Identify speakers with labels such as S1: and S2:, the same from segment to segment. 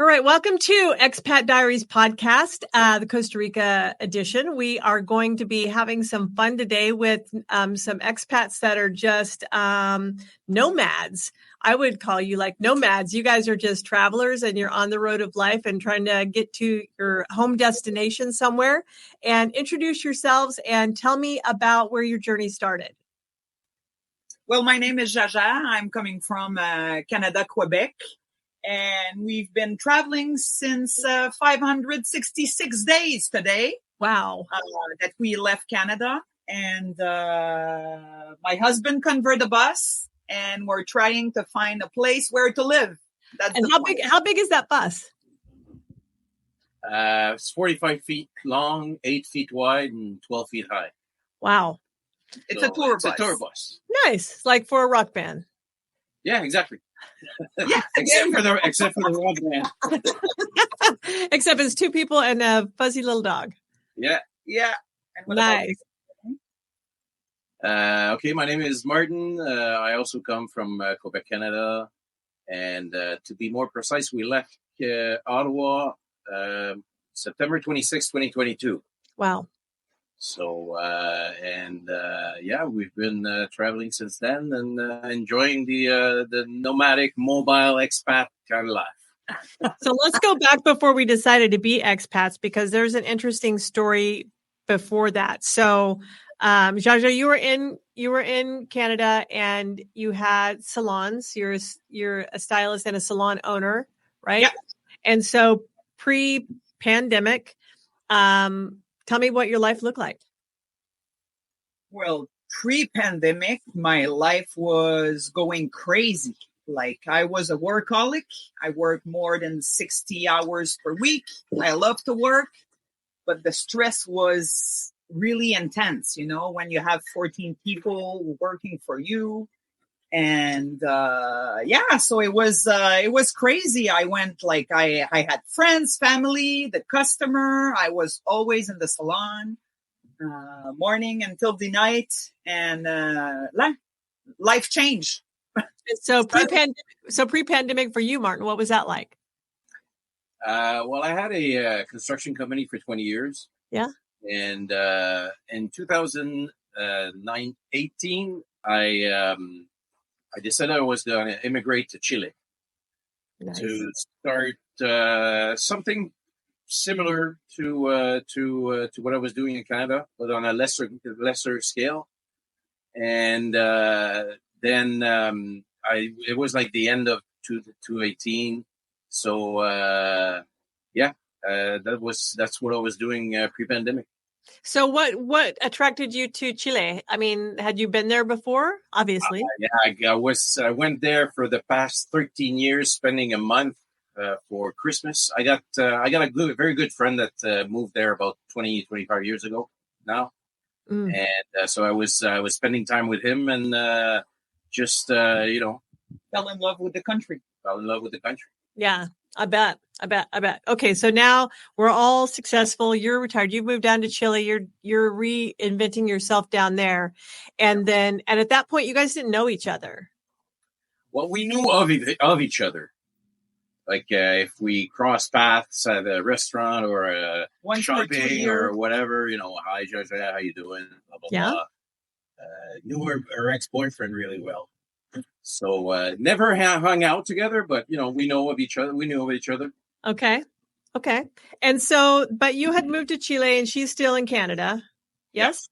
S1: right. Welcome to Expat Diaries podcast, the Costa Rica edition. We are going to be having some fun today with some expats that are just nomads. I would call you like nomads. You guys are just travelers and you're on the road of life and trying to get to your home destination somewhere. And introduce yourselves and tell me about where your journey started.
S2: Well, my name is Jaja. I'm coming from Canada, Quebec. And we've been traveling since 566 days today.
S1: Wow.
S2: That we left Canada. And my husband converted a bus, and we're trying to find a place where to live.
S1: That's and how big is that bus?
S3: It's 45 feet long, 8 feet wide, and 12 feet high.
S1: Wow.
S2: It's a tour bus.
S3: It's a tour bus.
S1: Nice. Like for a rock band.
S3: Yeah, exactly.
S2: Yeah,
S3: except for the rock band.
S1: Except it's two people and a fuzzy little dog.
S3: Yeah.
S2: And
S1: nice.
S3: Okay, my name is Martin. I also come from Quebec, Canada. And to be more precise, we left Ottawa September 26, 2022.
S1: Wow.
S3: So, we've been traveling since then and enjoying the nomadic, mobile expat kind of life.
S1: So let's go back before we decided to be expats, because there's an interesting story before that. So, Jaja, you were in Canada and you had salons. You're a stylist and a salon owner, right?
S2: Yeah.
S1: And so pre-pandemic, tell me what your life looked like.
S2: Well, pre-pandemic, my life was going crazy. Like, I was a workaholic. I worked more than 60 hours per week. I love to work, but the stress was really intense, when you have 14 people working for you. And so it was crazy. I went I had friends, family, the customer. I was always in the salon, morning until the night, and life changed.
S1: So pre-pandemic for you, Martin, what was that like?
S3: Well, I had a construction company for 20 years.
S1: Yeah.
S3: And in 2018, I decided I was going to immigrate to Chile. Nice. To start something similar to what I was doing in Canada, but on a lesser scale. And then it was like the end of 2018. So that's what I was doing pre-pandemic.
S1: So what attracted you to Chile? I mean, had you been there before? Obviously.
S3: I went there for the past 13 years, spending a month for Christmas. I got a very good friend that moved there about 25 years ago now. And so I was spending time with him and
S2: fell in love with the country.
S1: Yeah. I bet. Okay, so now we're all successful. You're retired. You've moved down to Chile. You're reinventing yourself down there, and at that point, you guys didn't know each other.
S3: Well, we knew of each other. Like if we cross paths at a restaurant or shopping or whatever, hi, Jaja, how you doing? Blah blah blah. Knew her ex-boyfriend really well. So never hung out together, but we know of each other. We knew of each other.
S1: Okay. And so, but you had moved to Chile, and she's still in Canada. Yes.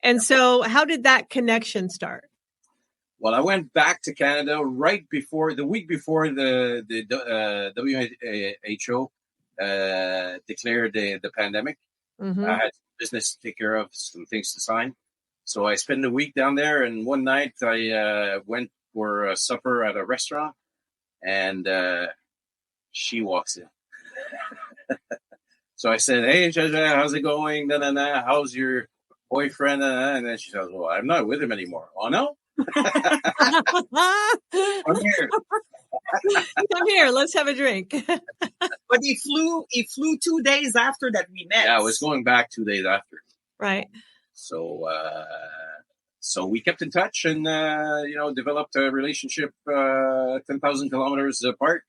S1: Yeah. And so, how did that connection start?
S3: Well, I went back to Canada the week before the WHO declared the pandemic.
S1: Mm-hmm.
S3: I had business to take care of, some things to sign. So I spent a week down there, and one night I went for supper at a restaurant, and she walks in. So I said, "Hey, Jaja, how's it going? How's your boyfriend?" And then she says, "Well, I'm not with him anymore." Oh no. I'm here.
S1: Come here. Let's have a drink.
S2: But he flew 2 days after that we met.
S3: Yeah, I was going back 2 days after.
S1: Right.
S3: So we kept in touch and developed a relationship 10,000 kilometers apart.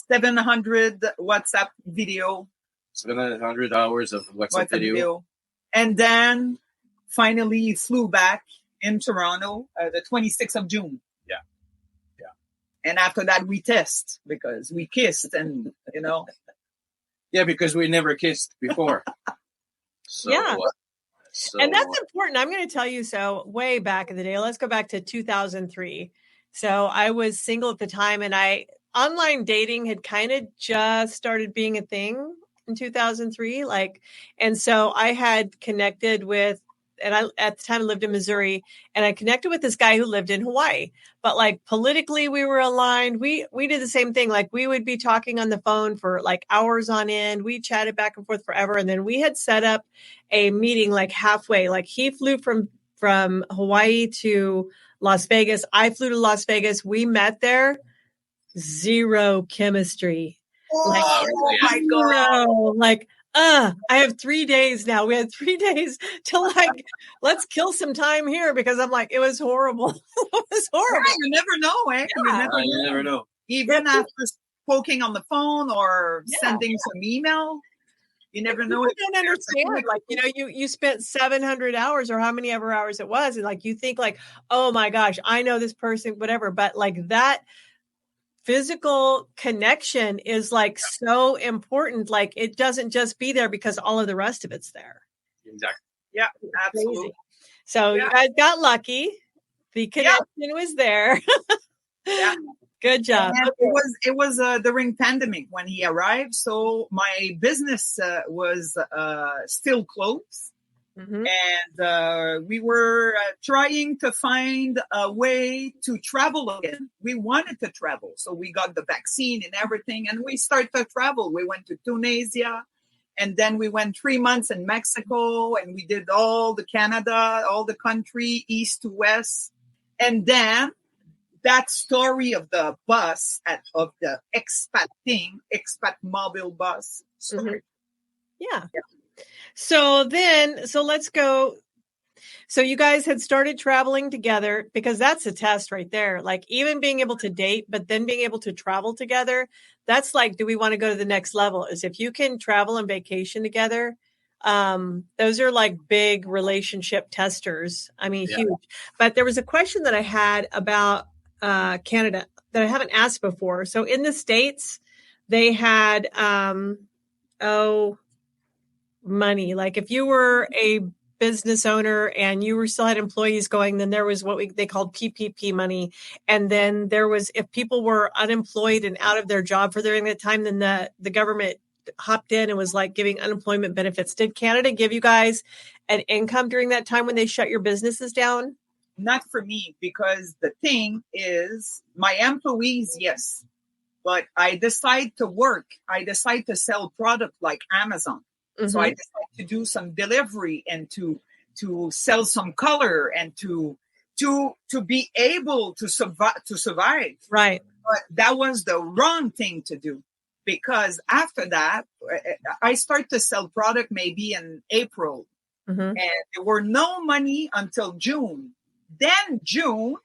S2: 700 WhatsApp video.
S3: 700 hours of WhatsApp video.
S2: And then finally flew back in Toronto the 26th of June.
S3: Yeah.
S2: And after that, we kissed because we kissed and,
S3: Yeah, because we never kissed before. So,
S1: yeah. And that's important. I'm going to tell you, so way back in the day, let's go back to 2003. So I was single at the time, and online dating had kind of just started being a thing in 2003. And so I had connected with, and I at the time lived in Missouri, and I connected with this guy who lived in Hawaii. But politically, we were aligned. We did the same thing. We would be talking on the phone for hours on end. We chatted back and forth forever, and then we had set up a meeting halfway. He flew from Hawaii to Las Vegas. I flew to Las Vegas. We met there. Zero chemistry.
S2: Oh my God.
S1: I have 3 days now. We had 3 days to let's kill some time here because I'm it was horrible. It was horrible.
S2: Yeah, you never know, eh?
S1: Yeah.
S3: You never know.
S2: Even after poking on the phone or sending some email, you never know.
S1: You don't understand. You spent 700 hours or how many ever hours it was. And you think oh my gosh, I know this person, whatever. But that physical connection is so important. It doesn't just be there because all of the rest of it's there.
S3: Exactly.
S2: Yeah, absolutely.
S1: Crazy. So you guys got lucky. The connection was there.
S2: Yeah.
S1: Good job.
S2: And it was during pandemic when he arrived. So my business was still closed.
S1: Mm-hmm.
S2: And we were trying to find a way to travel again. We wanted to travel. So we got the vaccine and everything. And we started to travel. We went to Tunisia. And then we went 3 months in Mexico. And we did all the Canada, all the country, east to west. And then that story of the bus, of the Expat mobile bus story.
S1: Mm-hmm. Yeah. So let's go. So you guys had started traveling together because that's a test right there. Even being able to date, but then being able to travel together. That's do we want to go to the next level? Is if you can travel and vacation together. Those are big relationship testers. I mean, huge. But there was a question that I had about Canada that I haven't asked before. So in the States, they had money. If you were a business owner and you still had employees going, then there was what they called PPP money. And then there was, if people were unemployed and out of their job for during that time, then the government hopped in and was giving unemployment benefits. Did Canada give you guys an income during that time when they shut your businesses down?
S2: Not for me, because the thing is my employees, yes, but I decide to work. I decide to sell product like Amazon. Mm-hmm. So I decided to do some delivery and to sell some color and to be able to survive.
S1: Right.
S2: But that was the wrong thing to do, because after that, I started to sell product maybe in April, mm-hmm. and there were no money until June. Then June,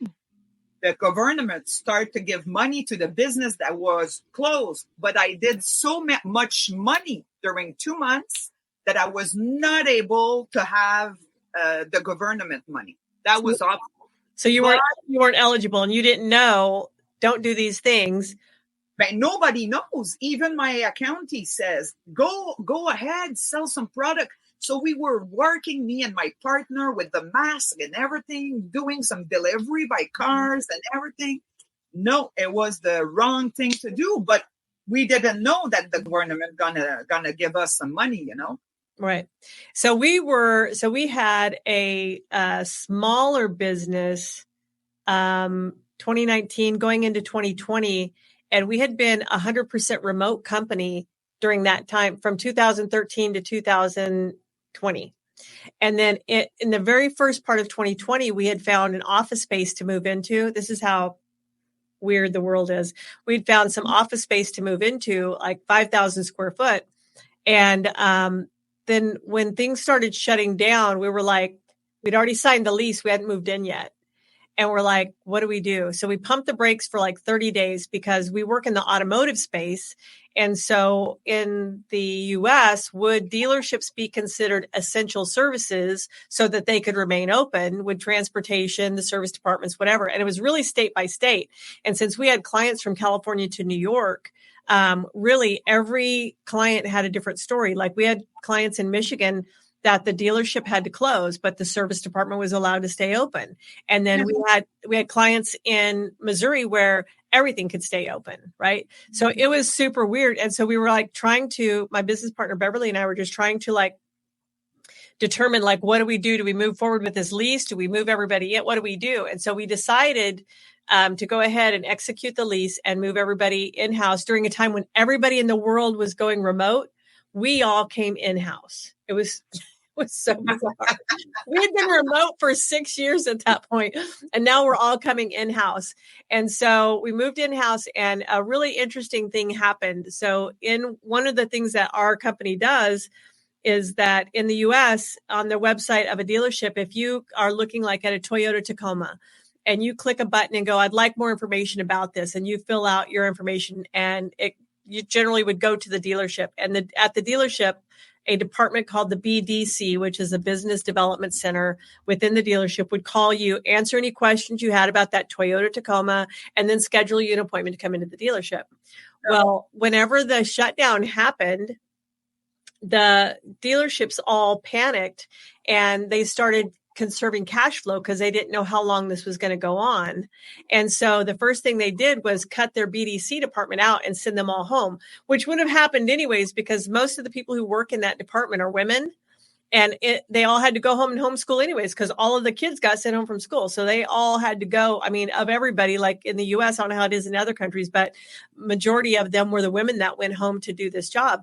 S2: the government started to give money to the business that was closed. But I did so much money during 2 months that I was not able to have the government money. That was awful.
S1: So you weren't eligible, and you didn't know, don't do these things.
S2: But nobody knows. Even my accountant says, go ahead, sell some product. So we were working, me and my partner, with the mask and everything, doing some delivery by cars and everything. No, it was the wrong thing to do. But we didn't know that the government gonna give us some money,
S1: Right. So we had a smaller business, 2019 going into 2020, and we had been 100% remote company during that time from 2013 to 2020. And then in the very first part of 2020, we had found an office space to move into. This is how weird the world is. We'd found some office space to move into, 5,000 square foot. And then when things started shutting down, we were we'd already signed the lease. We hadn't moved in yet. And we're like, what do we do? So we pumped the brakes for like 30 days because we work in the automotive space. And so in the US, would dealerships be considered essential services so that they could remain open? Would transportation, the service departments, whatever? And it was really state by state. And since we had clients from California to New York, really every client had a different story. Like we had clients in Michigan that the dealership had to close, but the service department was allowed to stay open. And then we had clients in Missouri where everything could stay open, right? So it was super weird. And so we were like my business partner Beverly and I were just trying to like determine like, what do we do? Do we move forward with this lease? Do we move everybody in? What do we do? And so we decided to go ahead and execute the lease and move everybody in-house during a time when everybody in the world was going remote. We all came in-house. It was so bizarre. We had been remote for 6 years at that point, and now we're all coming in-house. And so we moved in-house, and a really interesting thing happened. So in one of the things that our company does is that in the US, on the website of a dealership, if you are looking like at a Toyota Tacoma, and you click a button and go, I'd like more information about this, and you fill out your information, and you generally would go to the dealership. And at the dealership, a department called the BDC, which is a business development center within the dealership, would call you, answer any questions you had about that Toyota Tacoma, and then schedule you an appointment to come into the dealership. Well, whenever the shutdown happened, the dealerships all panicked and they started conserving cash flow because they didn't know how long this was going to go on. And so the first thing they did was cut their BDC department out and send them all home, which would have happened anyways, because most of the people who work in that department are women. And they all had to go home and homeschool anyways, because all of the kids got sent home from school. So they all had to go. I mean, of everybody, like in the US, I don't know how it is in other countries, but majority of them were the women that went home to do this job.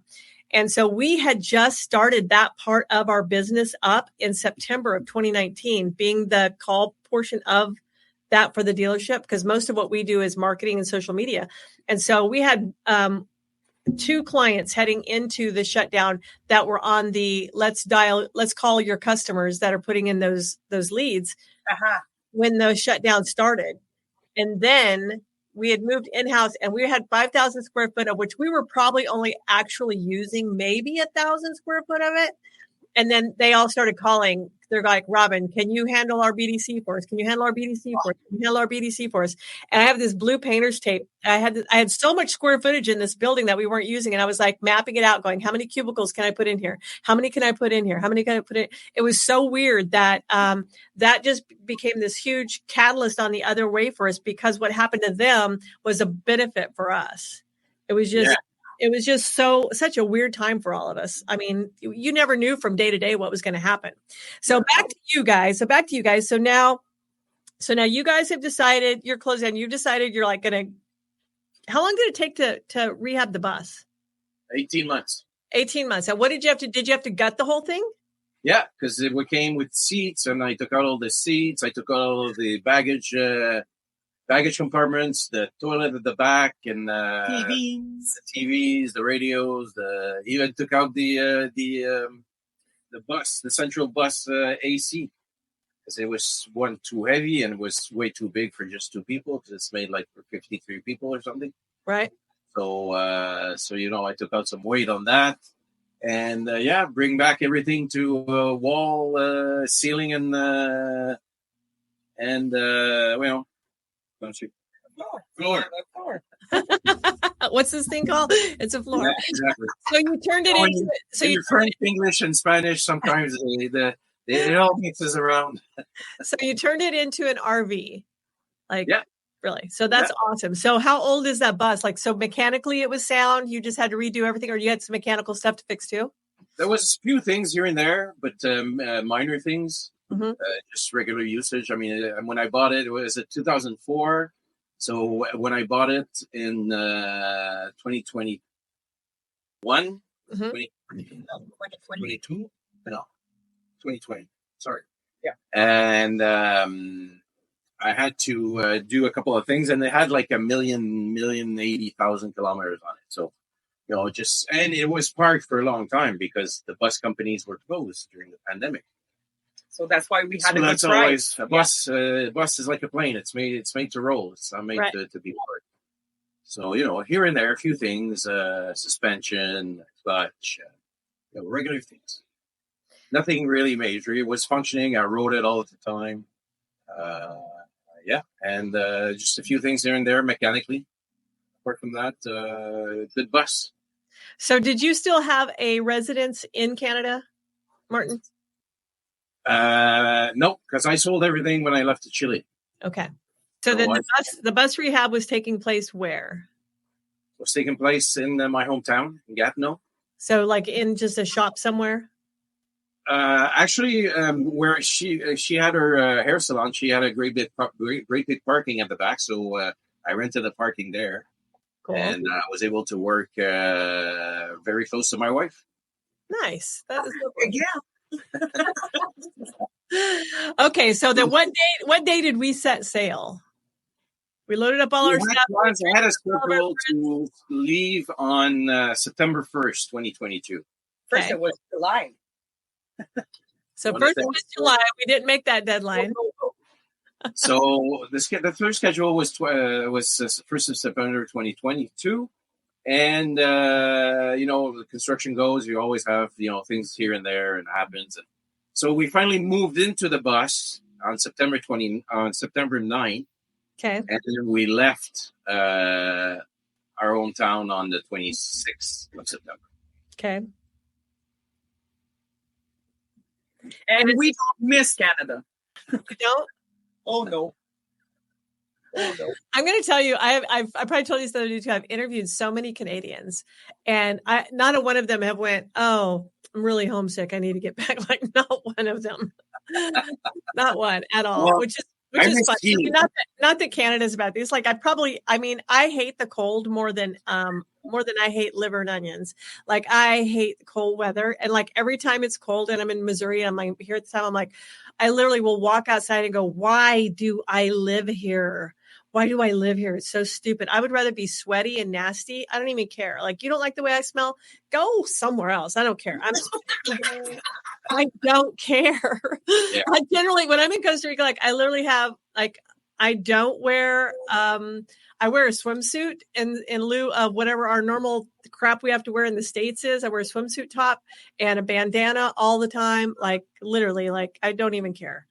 S1: And so we had just started that part of our business up in September of 2019, being the call portion of that for the dealership, because most of what we do is marketing and social media. And so we had 2 clients heading into the shutdown that were on the let's call your customers that are putting in those leads when the shutdown started. And then we had moved in-house and we had 5,000 square foot of which we were probably only actually using maybe 1,000 square foot of it. And then they all started calling. They're like, Robin, can you handle our BDC for us? Can you handle our BDC for us? Can you handle our BDC for us? And I have this blue painter's tape. I had so much square footage in this building that we weren't using. And I was like mapping it out, going, how many cubicles can I put in here? How many can I put in here? How many can I put in? It was so weird that that just became this huge catalyst on the other way for us, because what happened to them was a benefit for us. It was just... Yeah. It was just such a weird time for all of us. I mean, you never knew from day to day what was going to happen. So back to you guys. So now you guys have decided you're closing. You've decided you're like going to. How long did it take to rehab the bus?
S3: 18 months.
S1: 18 months. And what did you have to? Did you have to gut the whole thing?
S3: Yeah, because it came with seats, and I took out all the seats. I took out all of the baggage compartments, the toilet at the back, and TVs, the radios. Even took out the bus, the central bus AC, because it was too heavy and was way too big for just 2 people. Because it's made like for 53 people or something.
S1: Right.
S3: So I took out some weight on that, and bring back everything to wall, ceiling, and floor.
S1: What's this thing called? It's a floor.
S3: Yeah, exactly.
S1: So you turned it into. So you
S3: French, English, and Spanish. Sometimes it all mixes around.
S1: So you turned it into an RV,
S3: yeah.
S1: Really. So that's awesome. So how old is that bus? Like, so mechanically it was sound. You just had to redo everything, or you had some mechanical stuff to fix too?
S3: There was a few things here and there, but minor things.
S1: Mm-hmm.
S3: Just regular usage. I mean, when I bought it, was 2004. So when I bought it in 2021, 2020. Sorry.
S2: Yeah.
S3: And I had to do a couple of things, and they had like 1,080,000 kilometers on it. So, and it was parked for a long time because the bus companies were closed during the pandemic.
S2: So that's why we had a good
S3: that's
S2: price.
S3: always a bus. Bus is like a plane. It's made to roll. It's not made to be parked. So here and there, a few things, suspension, clutch, regular things. Nothing really major. It was functioning. I rode it all the time. And just a few things here and there mechanically. Apart from that, good bus.
S1: So did you still have a residence in Canada, Martin?
S3: No, because I sold everything when I left to Chile.
S1: Okay. So then the bus rehab was taking place where?
S3: It was taking place in my hometown, in Gatineau.
S1: So like in just a shop somewhere?
S3: Actually, where she had her hair salon, she had a great big parking at the back. So I rented the parking there. Cool. And I was able to work very close to my wife.
S1: Nice. That is good. Yeah. Okay, so then what day did we set sail? We loaded up all our stuff.
S3: I had a schedule to leave on September 1st, 2022.
S2: First, it was July.
S1: So first it was July. We didn't make that deadline.
S3: So the first schedule was 1st of September 2022. And, the construction goes, you always have, things here and there and happens. And so we finally moved into the bus on September 9th.
S1: Okay.
S3: And then we left our hometown on the 26th of September.
S1: Okay.
S2: And we don't miss Canada.
S1: You don't?
S2: Oh, no. Oh, no.
S1: I'm going to tell you, I probably told you this the other day too. I've interviewed so many Canadians, and not a one of them have went, "Oh, I'm really homesick. I need to get back." Like, not one of them, not one at all. Well, which is fun. Not that Canada's about this. Like, I hate the cold more than I hate liver and onions. Like, I hate the cold weather, and like every time it's cold, and I'm in Missouri, I'm like here at the time, I'm like, I literally will walk outside and go, "Why do I live here? Why do I live here? It's so stupid. I would rather be sweaty and nasty. I don't even care. Like, you don't like the way I smell? Go somewhere else. I don't care. I don't care." Yeah. I generally, when I'm in Costa Rica, like I literally have I don't wear, I wear a swimsuit in lieu of whatever our normal crap we have to wear in the States is. I wear a swimsuit top and a bandana all the time. Like literally, like I don't even care.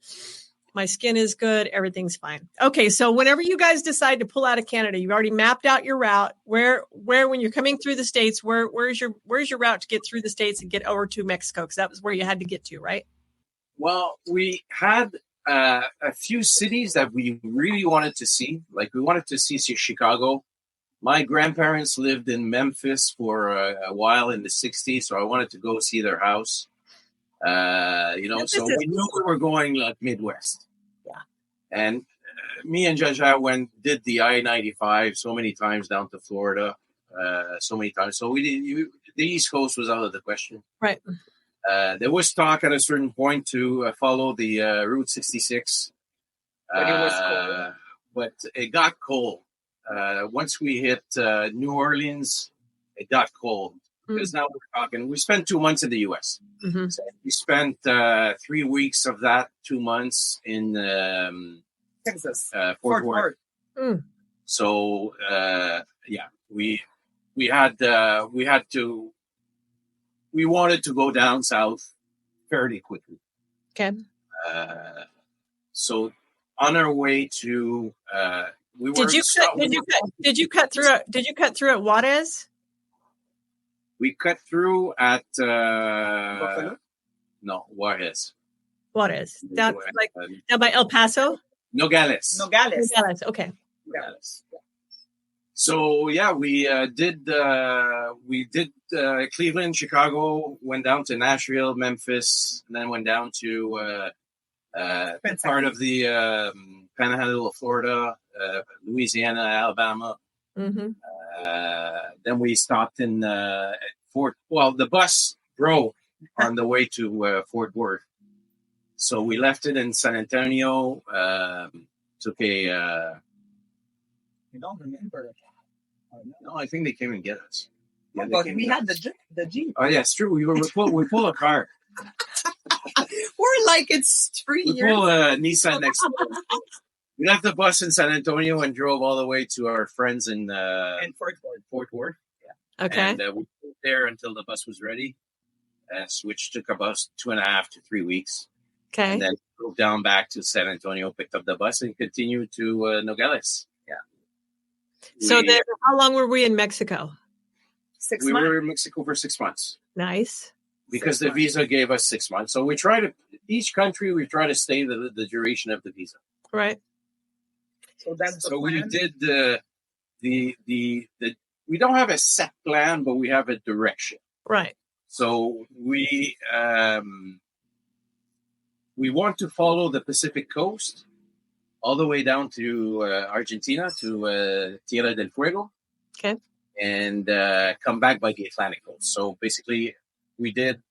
S1: My skin is good. Everything's fine. Okay. So whenever you guys decide to pull out of Canada, you've already mapped out your route. Where, when you're coming through the States, where's your route to get through the States and get over to Mexico? Because that was where you had to get to, right?
S3: Well, we had a few cities that we really wanted to see. Like we wanted to see Chicago. My grandparents lived in Memphis for a while in the 60s. So I wanted to go see their house. So we knew we were going like Midwest.
S1: Yeah.
S3: And me and Jaja did the I-95 so many times down to Florida, so many times. So the East Coast was out of the question.
S1: Right.
S3: There was talk at a certain point to follow the Route 66.
S2: But it was cold.
S3: But it got cold. Once we hit New Orleans, it got cold. Because now we're talking, we spent 2 months in the U.S.
S1: Mm-hmm.
S3: So we spent 3 weeks of that 2 months in
S2: Texas,
S3: Fort Worth.
S1: Mm.
S3: So we wanted to go down south fairly quickly.
S1: Okay.
S3: So on our way to
S1: Did you cut through at Juarez?
S3: We cut through at Juarez.
S1: Juarez. Down by El Paso?
S3: Nogales.
S1: Okay.
S2: Nogales.
S3: So yeah, we did Cleveland, Chicago, went down to Nashville, Memphis, and then went down to part of the Panhandle of Florida, Louisiana, Alabama.
S1: Mm-hmm.
S3: Then we stopped in the bus broke on the way to Fort Worth. So we left it in San Antonio, took a...
S2: You don't remember.
S3: No, I think they came and get us.
S2: Yeah, but we had the Jeep.
S3: Oh, yeah, it's true. We pulled a car.
S2: We're like it's 3
S3: We
S2: years.
S3: pull Nissan next. We left the bus in San Antonio and drove all the way to our friends in Fort Worth. Yeah.
S1: Okay.
S3: And we were there until the bus was ready, which took about 2.5 to 3 weeks.
S1: Okay.
S3: And then drove down back to San Antonio, picked up the bus, and continued to Nogales. Yeah.
S1: So then, how long were we in Mexico?
S2: 6
S3: We
S2: months.
S3: were in Mexico for 6 months.
S1: Nice.
S3: Because the visa gave us 6 months. So we try to, each country, we try to stay the duration of the visa.
S1: Right.
S2: So that's
S3: so we did the we don't have a set plan, but we have a direction.
S1: Right.
S3: So we want to follow the Pacific coast all the way down to Argentina, to Tierra del Fuego.
S1: Okay.
S3: And come back by the Atlantic coast. So basically, we did,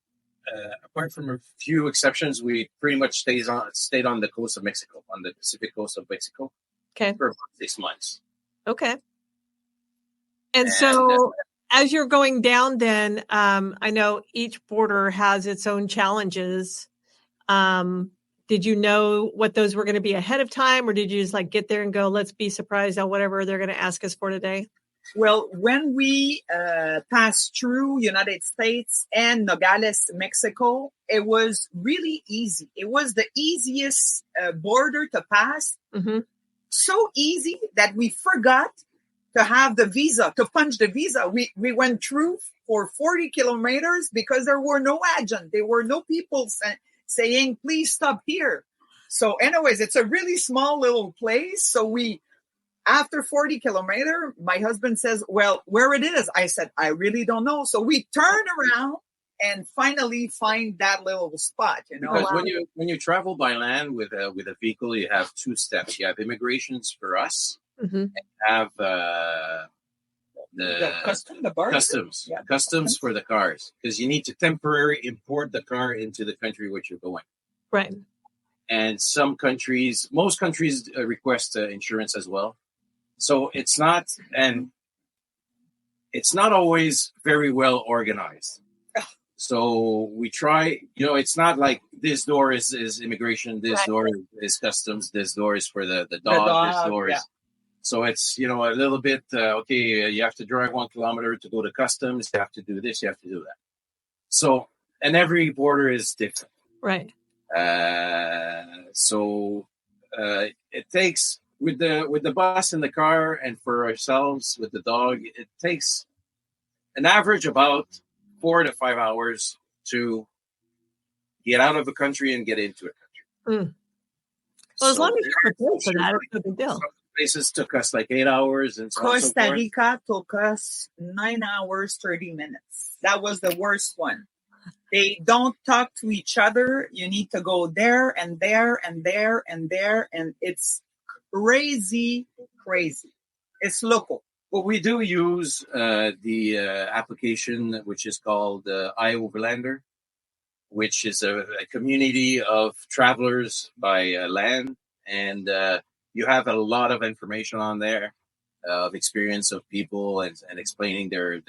S3: apart from a few exceptions, we pretty much stayed on the coast of Mexico, on the Pacific coast of Mexico.
S1: Okay.
S3: For about 6 months.
S1: Okay. And so as you're going down then, I know each border has its own challenges. Did you know what those were going to be ahead of time, or did you just like get there and go, let's be surprised at whatever they're going to ask us for today?
S2: Well, when we passed through United States and Nogales, Mexico, it was really easy. It was the easiest border to pass.
S1: Mm-hmm.
S2: So easy that we forgot to have the visa, to punch the visa. We went through for 40 kilometers because there were no agent. There were no people saying, please stop here. So anyways, it's a really small little place. So after 40 kilometers, my husband says, well, where it is? I said, I really don't know. So we turn around and finally find that little spot, you know.
S3: Because when you travel by land with a vehicle, you have two steps. You have immigrations for us,
S1: mm-hmm.
S3: and you have the customs.
S2: Yeah.
S3: Customs for the cars, because you need to temporarily import the car into the country which you're going.
S1: Right.
S3: And most countries request insurance as well. So it's not always very well organized. So we try, it's not like this door is immigration, this door is customs, this door is for the dog, this door is. So it's, a little bit, you have to drive 1 kilometer to go to customs, you have to do this, you have to do that. So, and every border is different.
S1: Right.
S3: So it takes, with the bus and the car and for ourselves with the dog, it takes an average about 4 to 5 hours to get out of a country and get into a country.
S1: Mm. Well, as long as you're prepared for that, it's no big deal.
S3: Some places took us like 8 hours, and
S2: Costa Rica took us 9 hours, 30 minutes. That was the worst one. They don't talk to each other. You need to go there and there and there and there, and it's crazy. It's local.
S3: Well, we do use the application, which is called iOverlander, which is a community of travelers by land. And you have a lot of information on there of experience of people and explaining their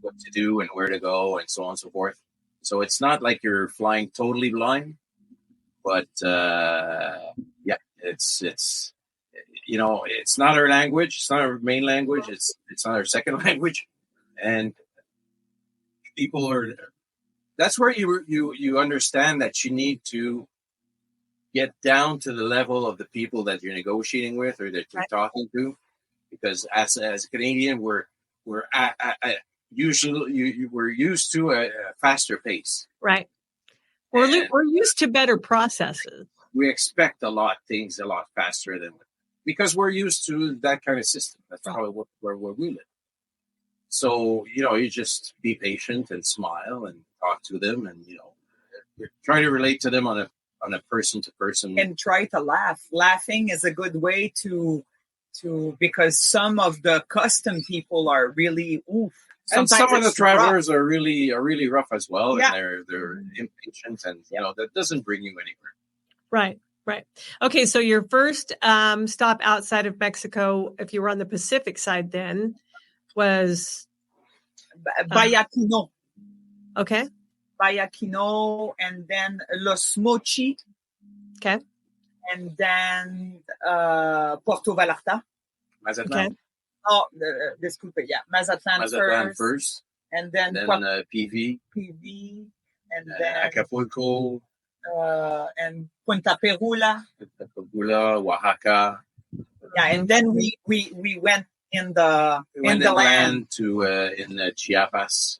S3: what to do and where to go and so on and so forth. So it's not like you're flying totally blind, but it's not our language. It's not our main language. It's not our second language, and people are. That's where you understand that you need to get down to the level of the people that you're negotiating with or that you're talking to, because as a Canadian, we're used to a faster pace.
S1: Right. We're used to better processes.
S3: We expect things a lot faster because we're used to that kind of system. That's how it works where we live. So, you just be patient and smile and talk to them and, try to relate to them on a person to person.
S2: And try to laugh. Laughing is a good way to because some of the custom people are really oof.
S3: And some of the travelers are really rough as well.
S2: Yeah.
S3: And they're impatient and, that doesn't bring you anywhere.
S1: Right. Okay. So your first stop outside of Mexico, if you were on the Pacific side then, was
S2: Bayatino.
S1: Okay.
S2: Bayaquino, and then Los Mochi.
S1: Okay.
S2: And then Puerto Vallarta.
S3: Mazatlan.
S1: Okay.
S2: Oh, disculpe, yeah. Mazatlan
S3: first.
S2: And then
S3: PV.
S2: PV. And then
S3: Acapulco.
S2: And Punta Perula.
S3: Oaxaca.
S2: Yeah, and then we went in the land
S3: to in Chiapas,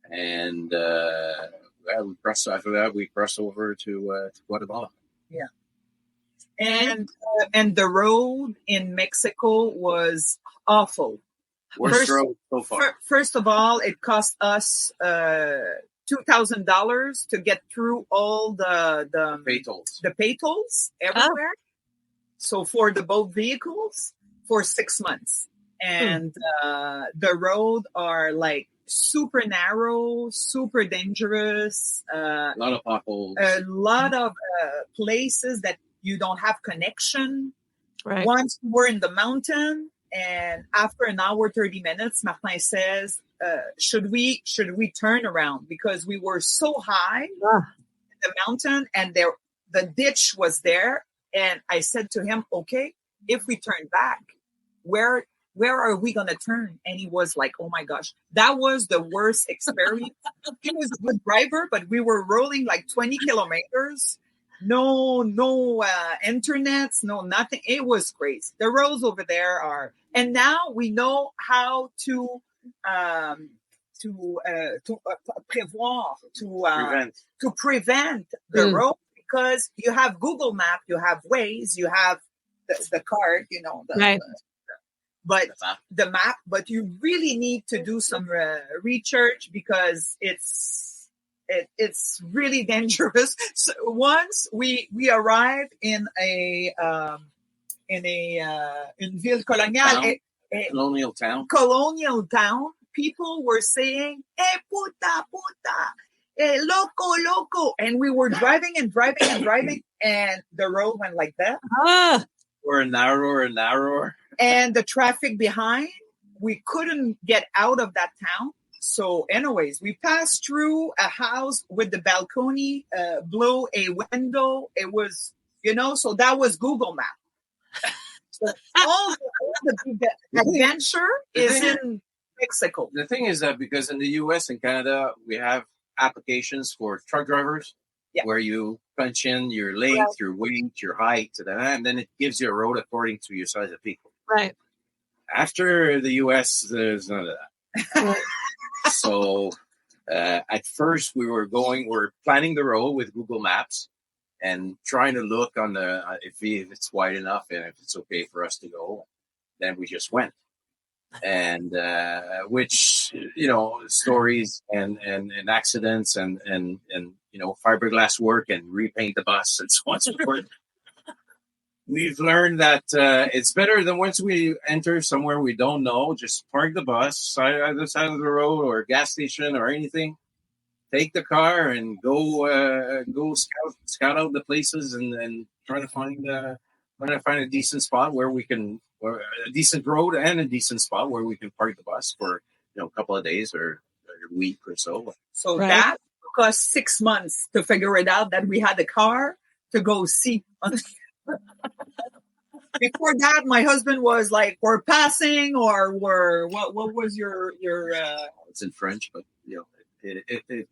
S3: and we crossed after that. We crossed over to Guatemala.
S2: Yeah, and the road in Mexico was awful.
S3: Worst road so far.
S2: First of all, it cost us $2,000 to get through all the pay tolls everywhere. Oh. So for the boat vehicles for 6 months, and the road are like super narrow, super dangerous.
S3: A lot of potholes.
S2: A lot of places that you don't have connection.
S1: Right.
S2: Once we're in the mountain, and after an hour, 30 minutes, Martin says, should we turn around? Because we were so high in the mountain, and the ditch was there. And I said to him, okay, if we turn back, where are we going to turn? And he was like, oh my gosh, that was the worst experience. He was a good driver, but we were rolling like 20 kilometers. No internets, no nothing. It was crazy. The roads over there are, and now we know how to prevent the road, because you have Google Map, you have Waze, you have the card,
S1: right.
S2: But the map, but you really need to do some research, because it's really dangerous. So once we arrived in Ville Coloniale, colonial town, people were saying, "Eh, puta, loco," and we were driving, and the road went like that.
S3: Or narrower.
S2: And the traffic behind, we couldn't get out of that town. So anyways, we passed through a house with the balcony, blew a window. It was, so that was Google Map. So all the adventure is in Mexico.
S3: The thing is that because in the US and Canada, we have applications for truck drivers where you punch in your length, your weight, your height, and then it gives you a road according to your size of people.
S1: Right.
S3: After the US, there's none of that. So at first we're planning the road with Google Maps and trying to look on if it's wide enough and if it's okay for us to go. Then we just went. And which stories and accidents and fiberglass work and repaint the bus and so on and so forth. We've learned that it's better than once we enter somewhere we don't know, just park the bus either side of the road or a gas station or anything. Take the car and go scout out the places and try to find a decent spot where we can, or a decent road and a decent spot where we can park the bus for a couple of days or a week or so.
S2: So that took us 6 months to figure it out, that we had a car to go see. Before that, my husband was like, "We're passing," or "We're what was your?"
S3: It's in French, but it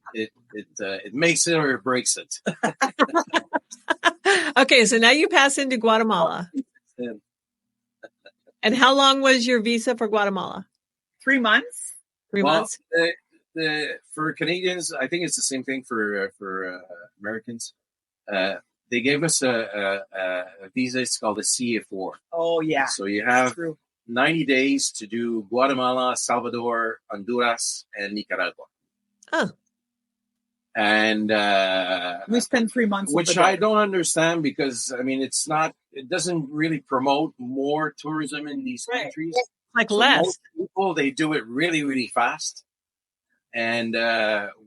S3: makes it or it breaks it.
S1: Okay, so now you pass into Guatemala. And how long was your visa for Guatemala?
S2: 3 months.
S1: 3 months.
S3: For Canadians, I think it's the same thing for Americans. They gave us a visa. It's called a CA4.
S2: Oh, yeah.
S3: So you have 90 days to do Guatemala, Salvador, Honduras, and Nicaragua.
S1: Oh.
S3: And
S2: we spent 3 months.
S3: Which I don't understand, because, it doesn't really promote more tourism in these countries.
S1: Like less.
S3: Most people, they do it really, really fast. And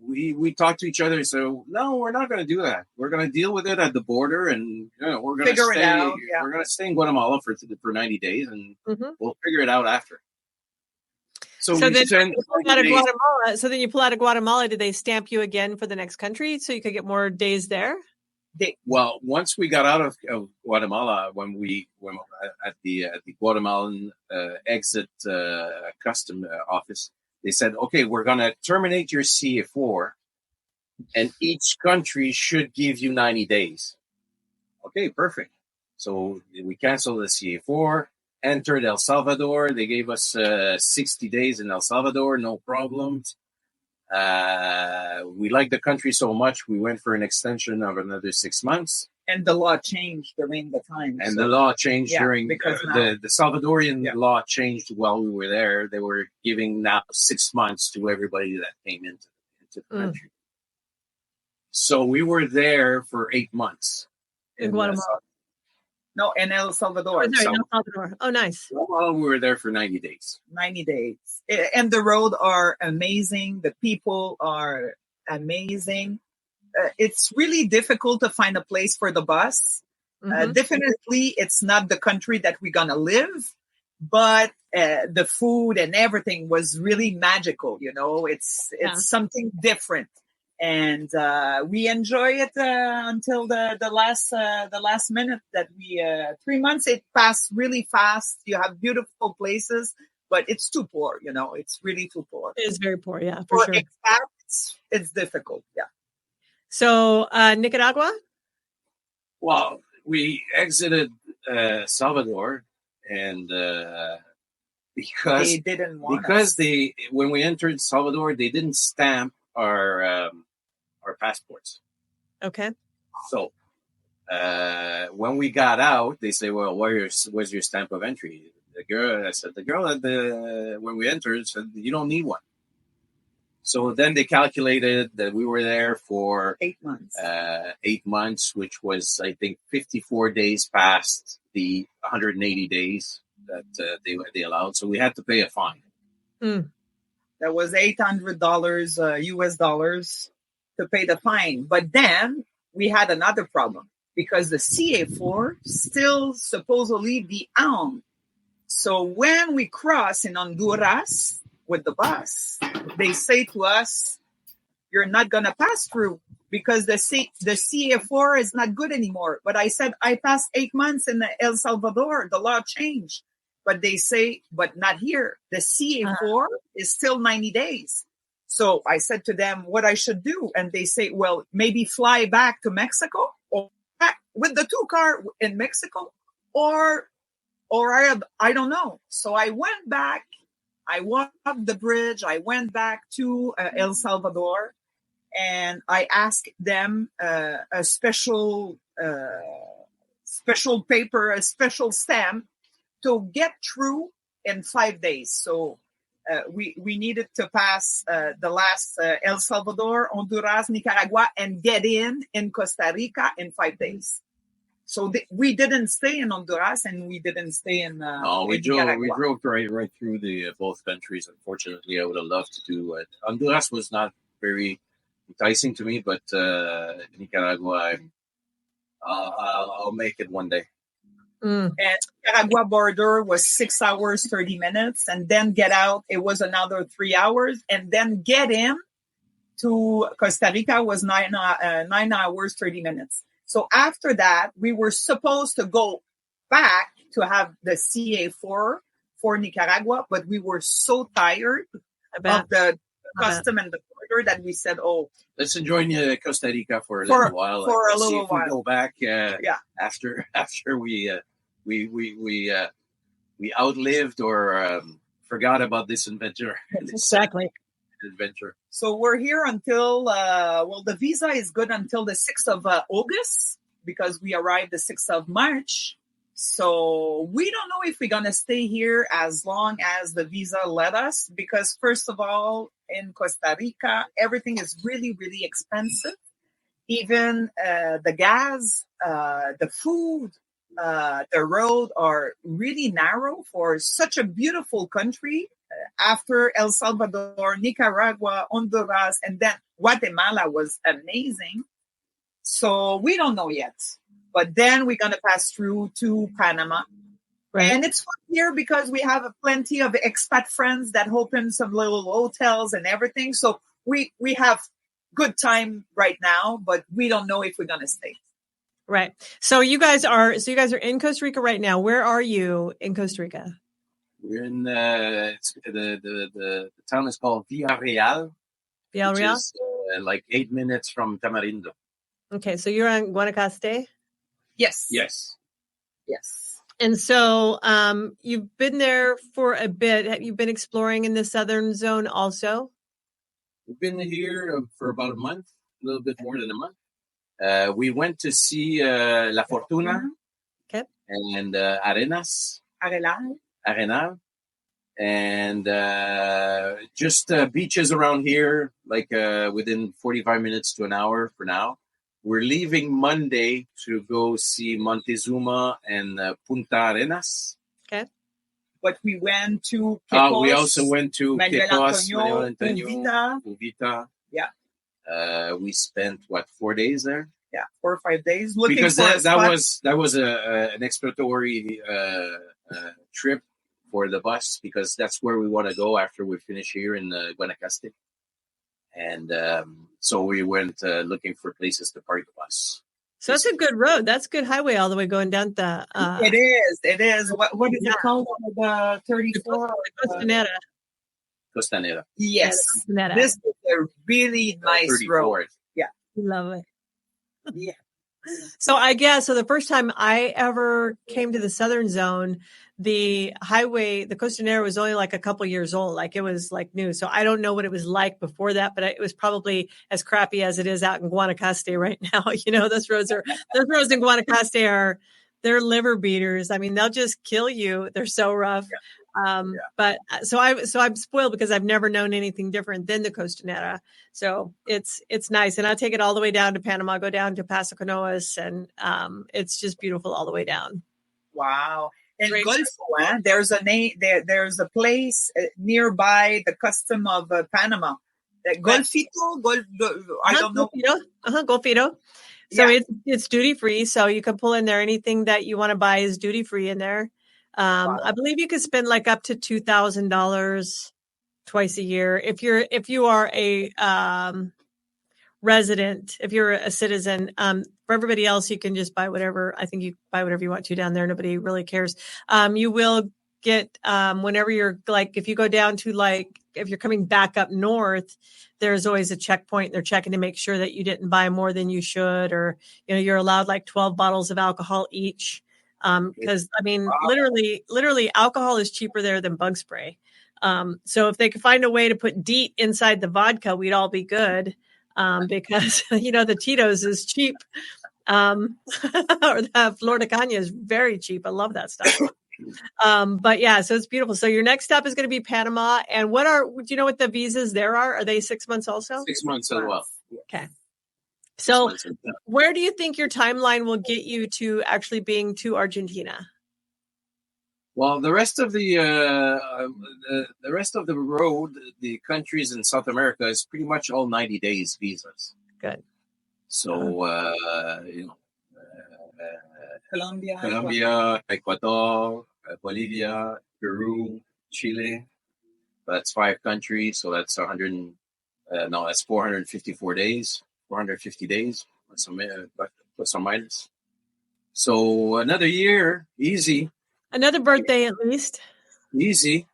S3: we talked to each other. So no, we're not going to do that. We're going to deal with it at the border, and we're going to stay. It out, We're going to stay in Guatemala for 90 days, and we'll figure it out after. So
S1: So
S3: we
S1: then
S3: sent
S1: you pull out of Guatemala. So then you pull out of Guatemala. Did they stamp you again for the next country so you could get more days there?
S3: Well, once we got out of Guatemala, when at the Guatemalan exit custom office, they said, "Okay, we're going to terminate your CA4, and each country should give you 90 days." Okay, perfect. So we canceled the CA4, entered El Salvador. They gave us 60 days in El Salvador, no problems. We liked the country so much, we went for an extension of another 6 months.
S2: And the law changed during the time.
S3: And the law changed during
S2: because
S3: the Salvadorian law changed while we were there. They were giving now 6 months to everybody that came into the country. So we were there for 8 months.
S1: In Guatemala.
S2: No, in El Salvador.
S1: El Salvador. Oh, nice.
S3: Well, we were there for 90 days.
S2: 90 days. And the roads are amazing. The people are amazing. It's really difficult to find a place for the bus. Definitely, it's not the country that we're going to live, but the food and everything was really magical. You know, it's something different. And we enjoy it until the last minute that we 3 months. It passed really fast. You have beautiful places, but it's too poor. You know, it's really too poor.
S1: It is very poor, yeah, for sure.
S2: Expats, it's difficult, yeah.
S1: So Nicaragua.
S3: Well, we exited Salvador, and because
S2: they didn't want
S3: when we entered Salvador, they didn't stamp our passports.
S1: Okay.
S3: So when we got out, they say, "Well, where's your stamp of entry?" The girl at when we entered said, "You don't need one." So then they calculated that we were there for
S2: 8 months.
S3: 8 months, which was, I think, 54 days past the 180 days that they allowed. So we had to pay a fine.
S2: That was $800 US dollars to pay the fine. But then we had another problem because the CA4 still supposedly be on. So when we cross in Honduras with the bus, they say to us, "You're not going to pass through because the CA4 is not good anymore." But I said, I passed 8 months in El Salvador. The law changed. But they say, but not here. The CA4 is still 90 days. So I said to them what I should do. And they say, well, maybe fly back to Mexico or back with the 2 car in Mexico or I don't know. So I went back. I walked the bridge. I went back to El Salvador and I asked them a special paper, a special stamp to get through in 5 days. So we needed to pass the last El Salvador, Honduras, Nicaragua, and get in Costa Rica in 5 days. So we didn't stay in Honduras and we didn't stay in
S3: we drove right through the both countries. Unfortunately, I would have loved to do it. Honduras was not very enticing to me, but Nicaragua, I'll make it one day.
S2: And Nicaragua border was 6 hours, 30 minutes. And then get out, it was another 3 hours. And then get in to Costa Rica was 9 hours, 30 minutes. So after that, we were supposed to go back to have the CA4 for Nicaragua, but we were so tired of the custom and the border that we said, "Oh,
S3: let's enjoy Costa Rica for a little while.
S2: For a little while,
S3: we go back after we outlived or forgot about this adventure."
S1: Exactly.
S3: Adventure.
S2: So we're here until the visa is good until the 6th of August because we arrived the 6th of March. So we don't know if we're going to stay here as long as the visa let us, because first of all, in Costa Rica, everything is really, really expensive. Even the gas, the food, the road are really narrow for such a beautiful country. After El Salvador, Nicaragua, Honduras, and then Guatemala was amazing. So we don't know yet. But then we're going to pass through to Panama.
S1: Right.
S2: And it's fun here because we have plenty of expat friends that open some little hotels and everything. So we have good time right now, but we don't know if we're going to stay.
S1: Right. So you guys are in Costa Rica right now. Where are you in Costa Rica?
S3: We're in the town is called Villarreal.
S1: Villarreal?
S3: Which is like 8 minutes from Tamarindo.
S1: Okay, so you're on Guanacaste?
S2: Yes.
S3: Yes.
S2: Yes.
S1: And so you've been there for a bit. Have you been exploring in the southern zone also?
S3: We've been here for about a month, a little bit more than a month. We went to see La Fortuna and Arenas. Arenal. And just beaches around here, like within 45 minutes to an hour for now. We're leaving Monday to go see Montezuma and Punta Arenas.
S1: Okay.
S2: But we went to
S3: Quecos, we also went to Quecos,
S2: Manuel Antonio,
S3: Uvita.
S2: Yeah.
S3: We spent 4 days there?
S2: Yeah, 4 or 5 days.
S3: Because that was an exploratory trip for the bus, because that's where we want to go after we finish here in Guanacaste. And so we went looking for places to park the bus.
S1: So that's a good road. That's a good highway all the way going down the...
S2: It is. What is it called? The 34?
S1: Costanera.
S3: Costanera.
S2: Yes.
S1: Yeah,
S2: this is a really nice road. Yeah.
S1: Love it.
S2: Yeah.
S1: So I guess, the first time I ever came to the southern zone, the highway, the Costanera was only like a couple years old. Like it was like new. So I don't know what it was like before that, but it was probably as crappy as it is out in Guanacaste right now. Those roads in Guanacaste they're liver beaters. I mean, they'll just kill you. They're so rough.
S3: Yeah.
S1: But so I'm spoiled because I've never known anything different than the Costanera. So it's nice. And I take it all the way down to Panama, go down to Paso Canoas, and it's just beautiful all the way down.
S2: Wow. And Golfo, there's a place nearby the custom of Panama. Golfito, I don't know.
S1: Golfito. So it's duty free. So you can pull in there. Anything that you want to buy is duty free in there. Wow. I believe you could spend like up to $2,000 twice a year if you are a resident, if you're a citizen. For everybody else, you can just buy whatever. I think you buy whatever you want to down there. Nobody really cares. You will get whenever you're if you go down to if you're coming back up north, there's always a checkpoint. They're checking to make sure that you didn't buy more than you should, or you're allowed 12 bottles of alcohol each. Because literally alcohol is cheaper there than bug spray. So if they could find a way to put DEET inside the vodka, we'd all be good. Because the Tito's is cheap. Or the Florida Caña is very cheap. I love that stuff. But yeah, so it's beautiful. So your next stop is going to be Panama. And do you know what the visas there are? Are they 6 months also?
S3: 6 months as well.
S1: Okay. So where do you think your timeline will get you to actually being to Argentina?
S3: Well, the rest of the road, the countries in South America is pretty much all 90 days visas.
S1: Good.
S3: So, Colombia, Ecuador, Bolivia, Peru, Chile. That's 5 countries. So that's 454 days. 450 days, plus or minus. So another year, easy.
S1: Another birthday at least.
S3: Easy.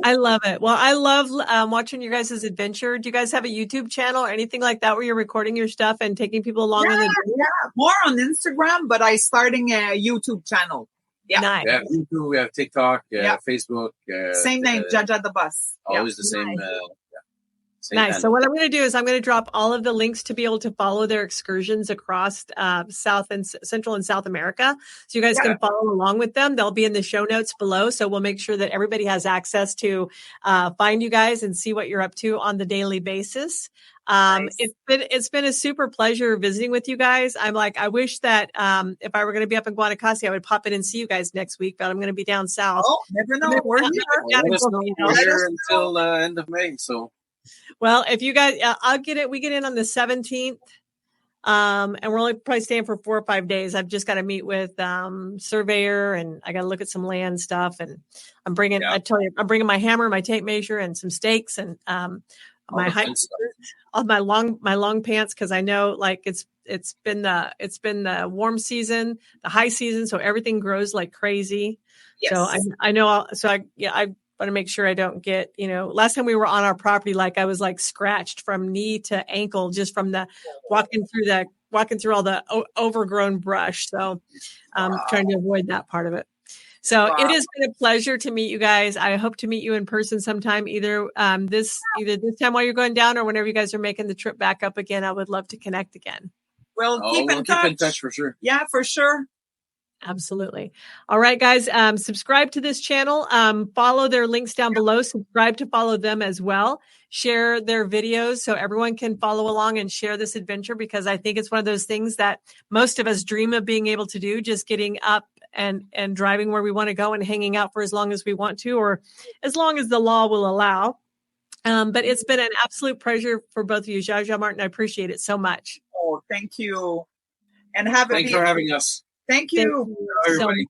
S1: I love it. Well, I love watching your guys' adventure. Do you guys have a YouTube channel or anything like that where you're recording your stuff and taking people along on the journey?
S2: Yeah, more on Instagram, but I'm starting a YouTube channel. Yeah.
S1: Nice.
S3: We have YouTube, we have TikTok, Facebook.
S2: Same name, Jaja the Bus.
S3: Always the same.
S1: Nice. So what I'm going to do is I'm going to drop all of the links to be able to follow their excursions across Central and South America. So you guys can follow along with them. They'll be in the show notes below. So we'll make sure that everybody has access to find you guys and see what you're up to on the daily basis. Nice. It's been a super pleasure visiting with you guys. I wish that if I were going to be up in Guanacaste, I would pop in and see you guys next week, but I'm going to be down south.
S2: Oh, never know. We're here.
S3: We're here until end of May. So.
S1: Well, if you guys, I'll get it. We get in on the 17th. And we're only probably staying for 4 or 5 days. I've just got to meet with surveyor, and I got to look at some land stuff. And I'm bringing, I tell you, I'm bringing my hammer, my tape measure, and some stakes, and my high, all my long pants, because I know like it's been the warm season, the high season, so everything grows like crazy. Yes. So I know. I want to make sure I don't get, last time we were on our property, like I was like scratched from knee to ankle just from the walking through all the overgrown brush. So I'm trying to avoid that part of it. So it has been a pleasure to meet you guys. I hope to meet you in person sometime, either this time while you're going down or whenever you guys are making the trip back up again. I would love to connect again.
S2: Well, keep in touch for sure. Yeah, for sure.
S1: Absolutely. All right, guys, subscribe to this channel. Follow their links down below. Subscribe to follow them as well. Share their videos so everyone can follow along and share this adventure, because I think it's one of those things that most of us dream of being able to do, just getting up and driving where we want to go and hanging out for as long as we want to, or as long as the law will allow. But it's been an absolute pleasure for both of you. Zsa Martin, I appreciate it so much.
S2: Oh, thank you. And
S3: thanks for having us.
S2: Thank you.
S1: Everybody.